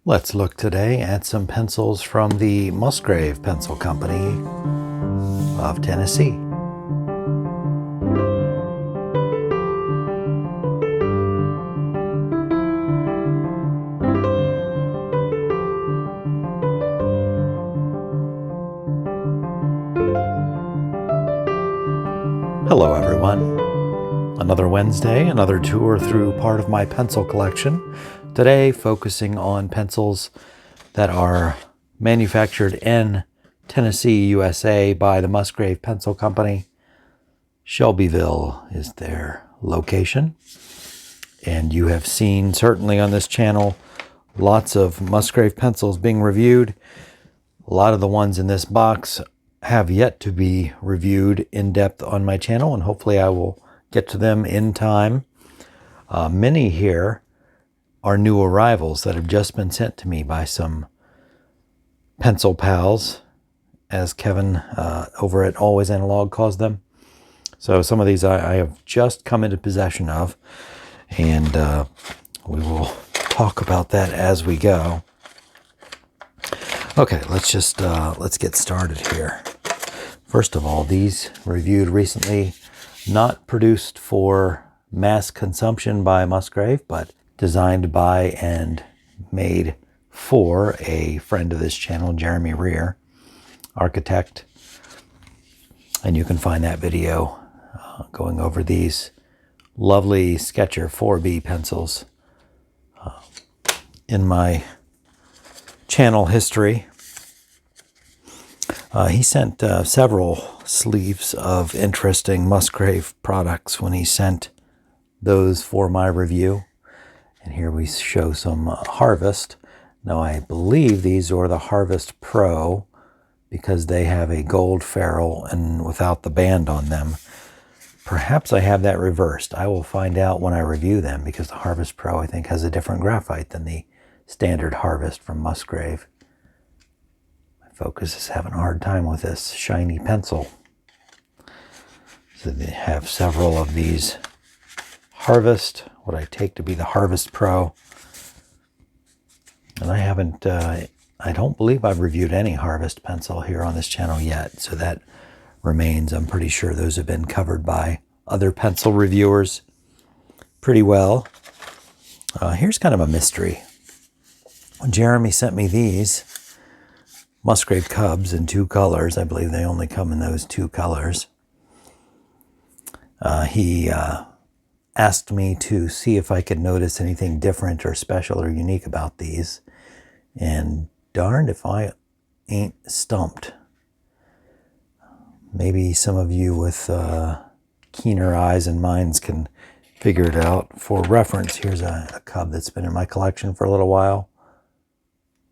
Let's look today at some pencils from the Musgrave Pencil Company of Tennessee. Hello everyone. Another Wednesday, another tour through part of my pencil collection. Today focusing on pencils that are manufactured in Tennessee, USA by the Musgrave Pencil Company. Shelbyville is their location. And you have seen, certainly on this channel, lots of Musgrave pencils being reviewed. A lot of the ones in this box have yet to be reviewed in depth on my channel, and hopefully I will get to them in time. Many here are new arrivals that have just been sent to me by some pencil pals, as Kevin over at Always Analog calls them. So some of these I have just come into possession of, and we will talk about that as we go. Okay, let's get started here. First of all, these reviewed recently, not produced for mass consumption by Musgrave, but designed by and made for a friend of this channel, Jeremy Rear, architect. And you can find that video going over these lovely Sketcher 4B pencils in my channel history. He sent several sleeves of interesting Musgrave products when he sent those for my review. And here we show some Harvest. Now I believe these are the Harvest Pro because they have a gold ferrule and without the band on them. Perhaps I have that reversed. I will find out when I review them, because the Harvest Pro I think has a different graphite than the standard Harvest from Musgrave. My focus is having a hard time with this shiny pencil. So they have several of these Harvest, what I take to be the Harvest Pro. And I haven't, I don't believe I've reviewed any Harvest pencil here on this channel yet. So that remains, I'm pretty sure those have been covered by other pencil reviewers pretty well. Here's kind of a mystery. When Jeremy sent me these Musgrave Cubs in two colors, I believe they only come in those two colors. He asked me to see if I could notice anything different or special or unique about these. And darned if I ain't stumped. Maybe some of you with keener eyes and minds can figure it out. For reference, here's a cub that's been in my collection for a little while.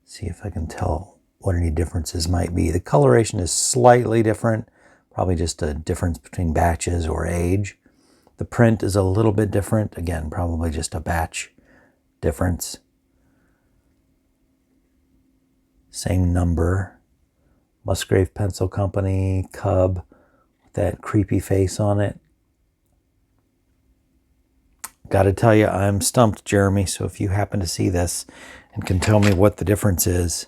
See if I can tell what any differences might be. The coloration is slightly different, probably just a difference between batches or age. The print is a little bit different. Again, probably just a batch difference. Same number. Musgrave Pencil Company, Cub, with that creepy face on it. Gotta tell you, I'm stumped, Jeremy, so if you happen to see this and can tell me what the difference is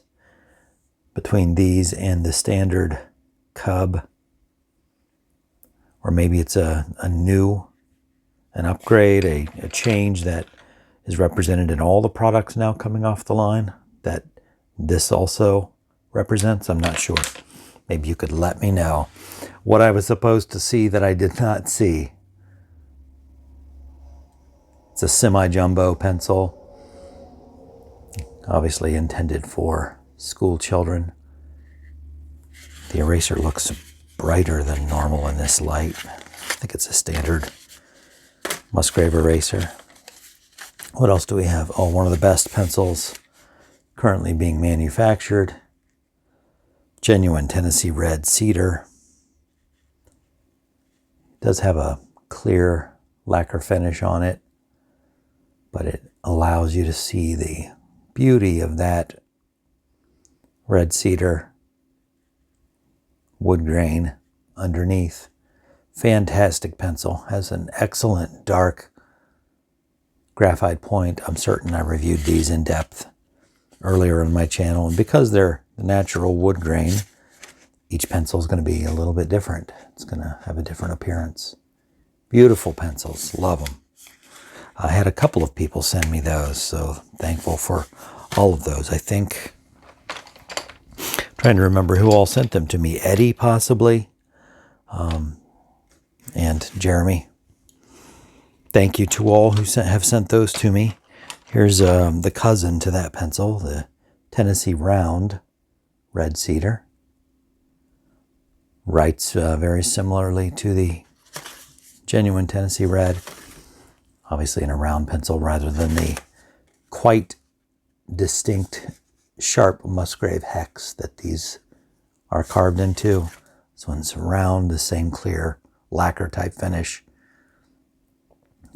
between these and the standard Cub, or maybe it's an upgrade, a change that is represented in all the products now coming off the line that this also represents, I'm not sure. Maybe you could let me know what I was supposed to see that I did not see. It's a semi-jumbo pencil, obviously intended for school children. The eraser looks brighter than normal in this light. I think it's a standard Musgrave eraser. What else do we have? Oh, one of the best pencils currently being manufactured. Genuine Tennessee red Cedar. It does have a clear lacquer finish on it, but it allows you to see the beauty of that red cedar wood grain underneath. Fantastic pencil. Has an excellent dark graphite point. I'm certain I reviewed these in depth earlier in my channel. And because they're the natural wood grain, each pencil is going to be a little bit different. It's going to have a different appearance. Beautiful pencils. Love them. I had a couple of people send me those, so thankful for all of those. I think, trying to remember who all sent them to me. Eddie, possibly, and Jeremy. Thank you to all who have sent those to me. Here's the cousin to that pencil, the Tennessee Round Red Cedar. Writes very similarly to the genuine Tennessee Red. Obviously in a round pencil rather than the quite distinct sharp Musgrave hex that these are carved into. This one's round, the same clear lacquer type finish,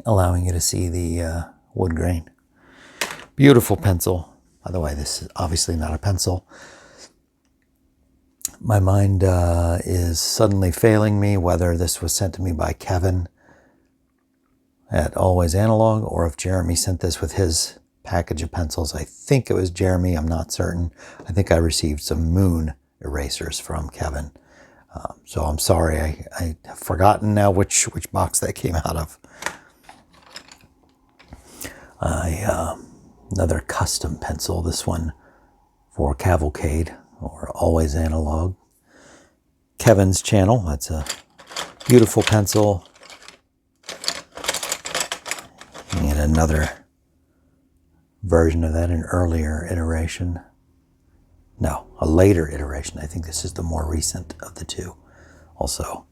allowing you to see the wood grain. Beautiful pencil. By the way, this is obviously not a pencil. My mind is suddenly failing me whether this was sent to me by Kevin at Always Analog or if Jeremy sent this with his package of pencils. I think it was Jeremy. I'm not certain. I think I received some Moon erasers from Kevin. So I'm sorry. I have forgotten now which box that came out of. Another custom pencil. This one for Cavalcade or Always Analog. Kevin's channel. That's a beautiful pencil. And another version of that, an earlier iteration. No, a later iteration. I think this is the more recent of the two. Also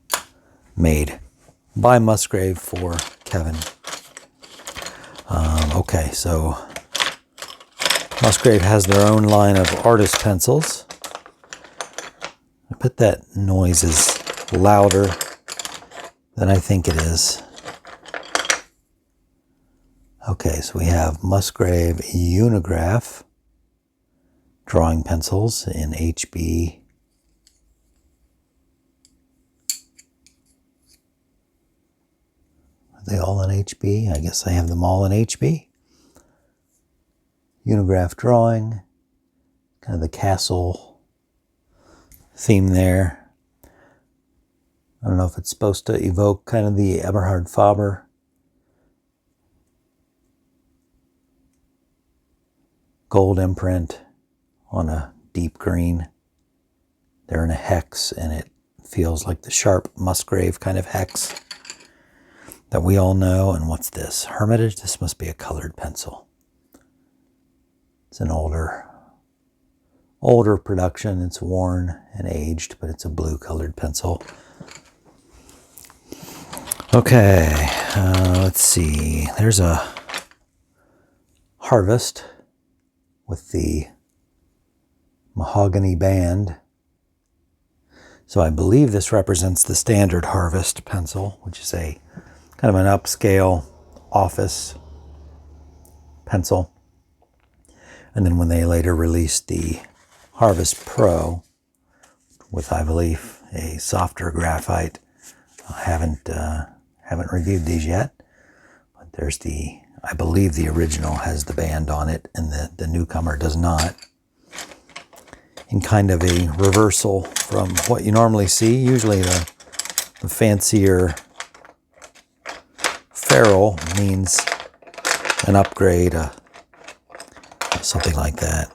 made by Musgrave for Kevin. Okay, so Musgrave has their own line of artist pencils. I bet that noise is louder than I think it is. Okay, so we have Musgrave Unigraph drawing pencils in HB. Are they all in HB? I guess I have them all in HB. Unigraph drawing, kind of the castle theme there. I don't know if it's supposed to evoke kind of the Eberhard Faber gold imprint on a deep green. They're in a hex, and it feels like the sharp Musgrave kind of hex that we all know. And what's this? Hermitage? This must be a colored pencil. It's an older production. It's worn and aged, but it's a blue colored pencil. Okay, let's see. There's a Harvest with the mahogany band. So I believe this represents the standard Harvest pencil, which is a kind of an upscale office pencil. And then when they later released the Harvest Pro with, I believe, a softer graphite, I haven't reviewed these yet, but there's I believe the original has the band on it and the newcomer does not. In kind of a reversal from what you normally see. Usually the fancier ferrule means an upgrade, something like that.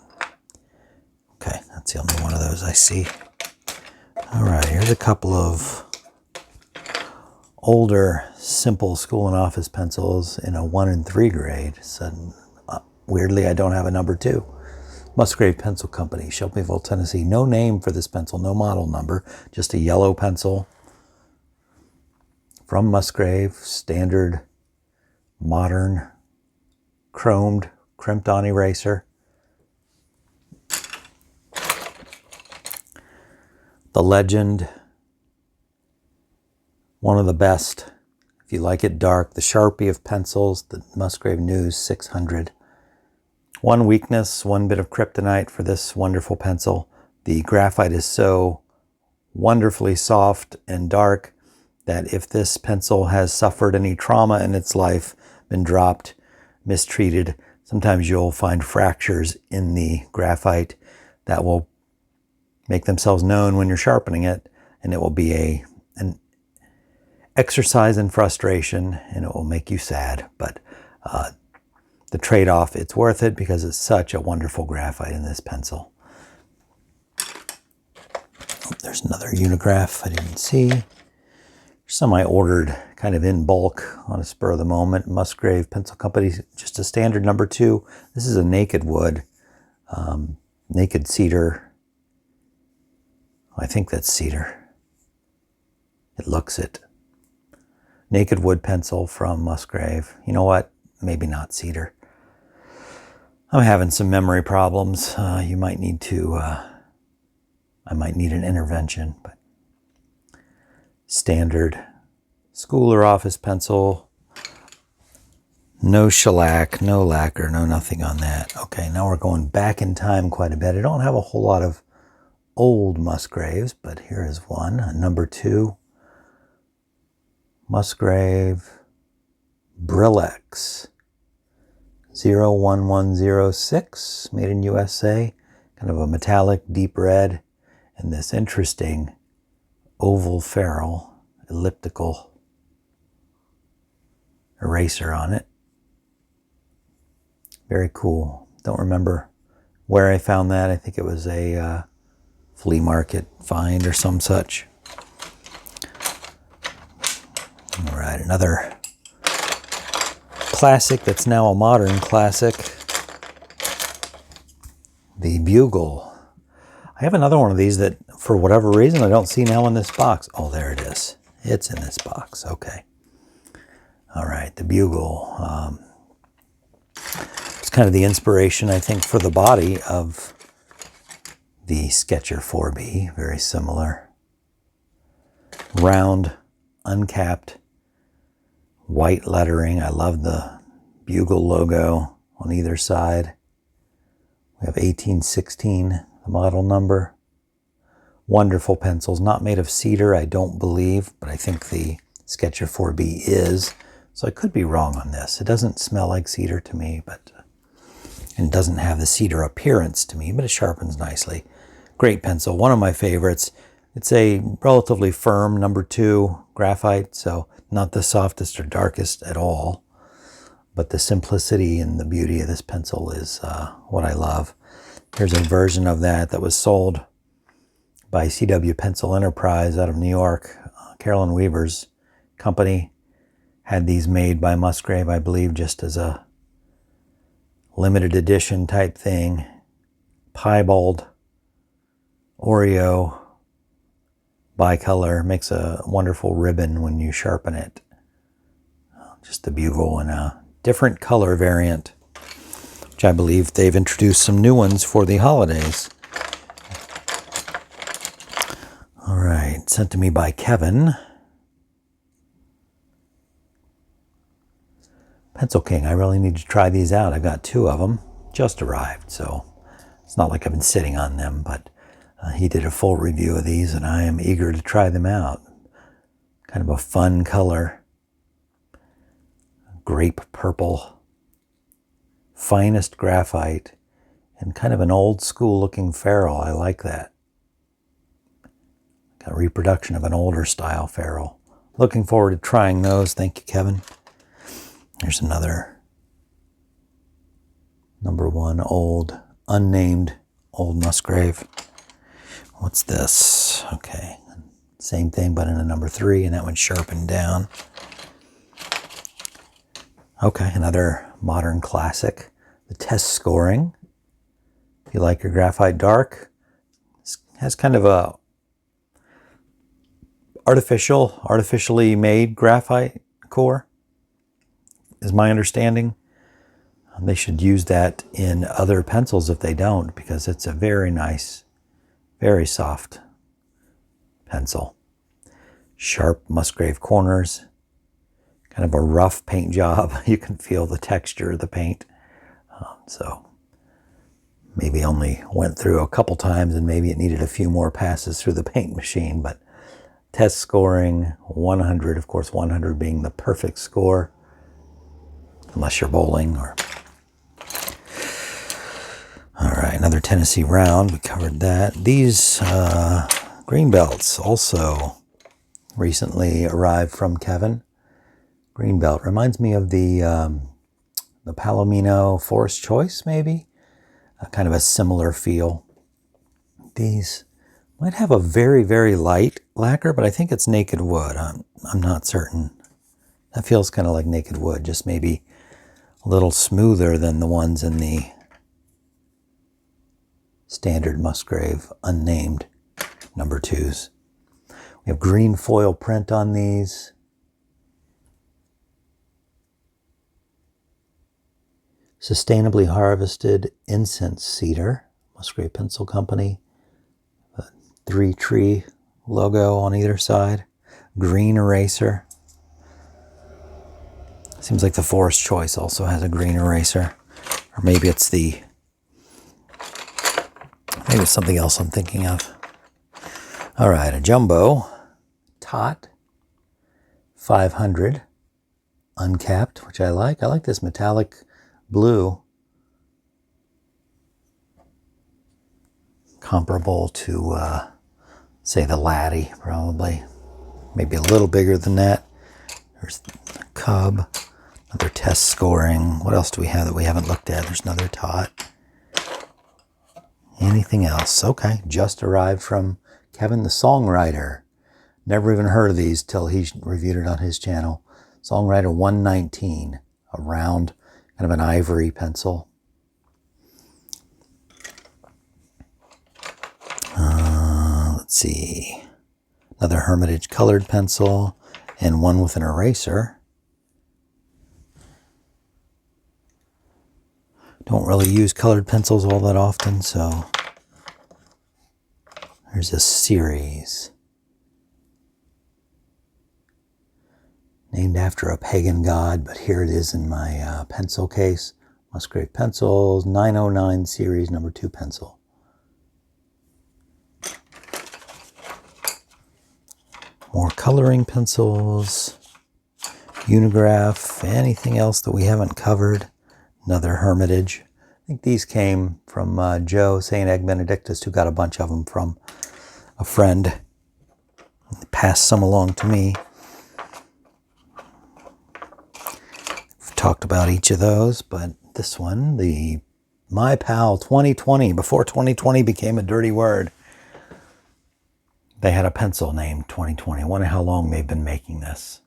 Okay, that's the only one of those I see. All right, here's a couple of older, simple school and office pencils in a 1 and 3 grade. So, weirdly, I don't have a number 2. Musgrave Pencil Company, Shelbyville, Tennessee. No name for this pencil, no model number, just a yellow pencil from Musgrave, standard, modern, chromed, crimped on eraser. The Legend, one of the best, if you like it dark, the Sharpie of pencils, the Musgrave News 600. One weakness, one bit of kryptonite for this wonderful pencil. The graphite is so wonderfully soft and dark that if this pencil has suffered any trauma in its life, been dropped, mistreated, sometimes you'll find fractures in the graphite that will make themselves known when you're sharpening it, and it will be an exercise in frustration, and it will make you sad. But the trade-off, it's worth it because it's such a wonderful graphite in this pencil. Oh, there's another Unigraph I didn't see. Some I ordered kind of in bulk on a spur of the moment. Musgrave Pencil Company, just a standard number 2. This is a naked wood, naked cedar. I think that's cedar. It looks it. Naked wood pencil from Musgrave. You know what? Maybe not cedar. I'm having some memory problems. You might need to, I might need an intervention, but standard school or office pencil. No shellac, no lacquer, no nothing on that. Okay, now we're going back in time quite a bit. I don't have a whole lot of old Musgraves, but here is one, a number 2. Musgrave Brillex 01106, made in USA, kind of a metallic deep red, and this interesting oval ferrule, elliptical eraser on it. Very cool. Don't remember where I found that. I think it was a flea market find or some such. All right, another classic that's now a modern classic, the Bugle. I have another one of these that, for whatever reason, I don't see now in this box. Oh, there it is. It's in this box. Okay. All right, the Bugle. It's kind of the inspiration, I think, for the body of the Sketcher 4B. Very similar. Round, uncapped, white lettering. I love the Bugle logo on either side. We have 1816, the model number. Wonderful pencils, not made of cedar, I don't believe, but I think the Sketcher 4B is. So I could be wrong on this. It doesn't smell like cedar to me, but and it doesn't have the cedar appearance to me, but it sharpens nicely. Great pencil, one of my favorites. It's a relatively firm number 2 graphite, so not the softest or darkest at all. But the simplicity and the beauty of this pencil is what I love. Here's a version of that was sold by CW Pencil Enterprise out of New York. Carolyn Weaver's company had these made by Musgrave, I believe, just as a limited edition type thing. Piebald Oreo bicolor, makes a wonderful ribbon when you sharpen it. Just the Bugle in a different color variant, which I believe they've introduced some new ones for the holidays. All right, sent to me by Kevin. Pencil King, I really need to try these out. I've got 2 of them, just arrived, so it's not like I've been sitting on them, but he did a full review of these, and I am eager to try them out. Kind of a fun color. Grape purple. Finest graphite, and kind of an old school looking ferrule. I like that. Got a reproduction of an older style ferrule. Looking forward to trying those. Thank you, Kevin. There's another number 1 old, unnamed old Musgrave. What's this? Okay, same thing, but in a number 3, and that one's sharpened down. Okay, another modern classic, the test scoring. If you like your graphite dark, it has kind of a artificially made graphite core, is my understanding. They should use that in other pencils if they don't, because it's a very nice, very soft pencil. Sharp Musgrave corners, kind of a rough paint job. You can feel the texture of the paint. So maybe only went through a couple times and maybe it needed a few more passes through the paint machine, but test scoring 100, of course 100 being the perfect score, unless you're bowling or another Tennessee round. We covered that. These green belts also recently arrived from Kevin. Green belt reminds me of the Palomino Forest Choice, maybe. Kind of a similar feel. These might have a very, very light lacquer, but I think it's naked wood. I'm not certain. That feels kind of like naked wood, just maybe a little smoother than the ones in the standard Musgrave unnamed number 2s. We have green foil print on these. Sustainably harvested incense cedar, Musgrave Pencil Company. A 3-tree logo on either side. Green eraser. Seems like the Forest Choice also has a green eraser. Or maybe it's maybe it's something else I'm thinking of. All right, a jumbo tot 500 uncapped, which I like. I like this metallic blue. Comparable to, say, the Laddie, probably. Maybe a little bigger than that. There's the Cub. Another test scoring. What else do we have that we haven't looked at? There's another tot. Anything else? Okay, just arrived from Kevin the Songwriter. Never even heard of these till he reviewed it on his channel. Songwriter 119. A round, kind of an ivory pencil. Let's see. Another Hermitage colored pencil and one with an eraser. Don't really use colored pencils all that often, so there's a series named after a pagan god, but here it is in my pencil case. Musgrave Pencils 909 series number 2 pencil. More coloring pencils, Unigraph, anything else that we haven't covered. Another Hermitage. I think these came from Joe, St. Egg Benedictus, who got a bunch of them from a friend. He passed some along to me. We've talked about each of those, but this one, the My Pal 2020, before 2020 became a dirty word, they had a pencil named 2020. I wonder how long they've been making this.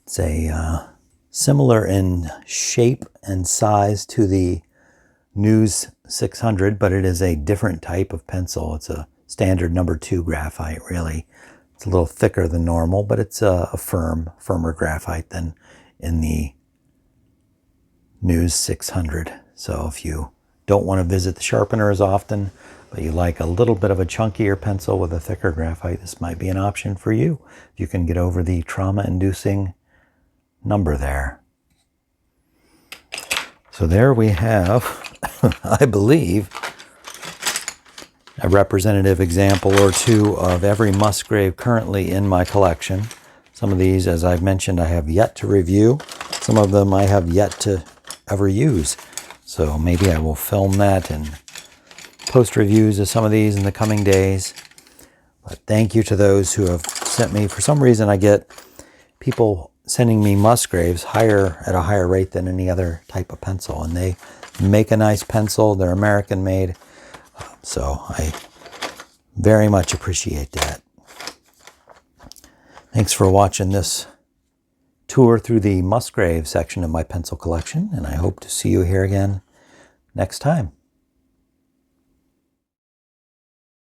It's a similar in shape and size to the News 600, but it is a different type of pencil. It's a standard number 2 graphite, really. It's a little thicker than normal, but it's a firmer graphite than in the News 600. So if you don't want to visit the sharpener as often, but you like a little bit of a chunkier pencil with a thicker graphite, this might be an option for you. You can get over the trauma-inducing number there. So there we have, I believe, a representative example or two of every Musgrave currently in my collection. Some of these, as I've mentioned, I have yet to review. Some of them I have yet to ever use. So maybe I will film that and post reviews of some of these in the coming days. But thank you to those who have sent me. For some reason, I get people sending me Musgraves at a higher rate than any other type of pencil. And they make a nice pencil. They're American made. So I very much appreciate that. Thanks for watching this tour through the Musgrave section of my pencil collection. And I hope to see you here again next time.